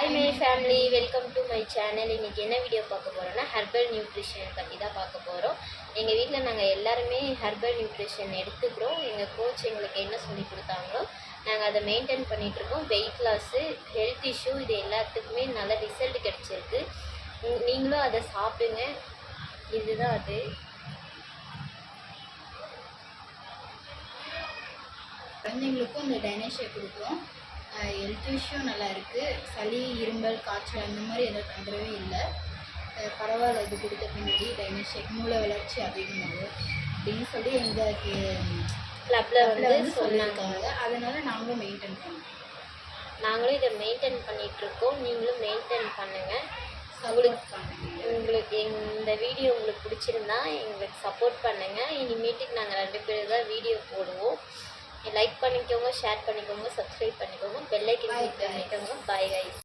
Hi my family, welcome to my channel. இன்னைக்கு என்ன video பார்க்க போறோம்னா ஹெர்பல் நியூட்ரிஷன் பற்றி தான் பார்க்க போகிறோம். எங்கள் வீட்டில் நாங்கள் எல்லாருமே ஹெர்பல் நியூட்ரிஷன் எடுத்துக்கிறோம். எங்கள் கோச் எங்களுக்கு என்ன சொல்லி கொடுத்தாங்களோ நாங்கள் அதை மெயின்டைன் பண்ணிகிட்ருக்கோம். வெயிட் லாஸு, ஹெல்த் இஷ்யூ இது எல்லாத்துக்குமே நல்ல ரிசல்ட் கிடச்சிருக்கு. நீங்களும் அதை சாப்பிடுங்க. இதுதான் அது. குழந்தைங்களுக்கும் இந்த டைனோஷேக் கொடுக்குறோம். ஹெல்த் இஷ்யூ நல்லா இருக்குது. சளி, இருமல், காய்ச்சல் அந்த மாதிரி எந்த தொந்தரவே இல்லை. பரவாயில்ல, இது கொடுத்த பின்னாடி டைனோஷேக் மூளை வளர்ச்சி அதிகமாகும் அப்படின்னு சொல்லி எங்கள் கிளப்பில் வந்து சொன்னாங்க. அதனால் நாங்களும் மெயின்டைன் பண்ணுவோம். நாங்களும் இதை மெயின்டைன் பண்ணிகிட்ருக்கோம். நீங்களும் மெயின்டைன் பண்ணுங்கள். உங்களுக்கு இந்த வீடியோ உங்களுக்கு பிடிச்சிருந்தா எங்களுக்கு சப்போர்ட் பண்ணுங்கள். இனிமேட்டுக்கு நாங்கள் 2 பேர் தான் வீடியோ போடுவோம். லைக் பண்ணிக்கோங்க, ஷேர் பண்ணிக்கோங்க, சப்ஸ்கிரைப் பண்ணிக்கோங்க, பெல் ஐக்கன் கிளிக் பண்ணிக்கோங்க. Bye guys.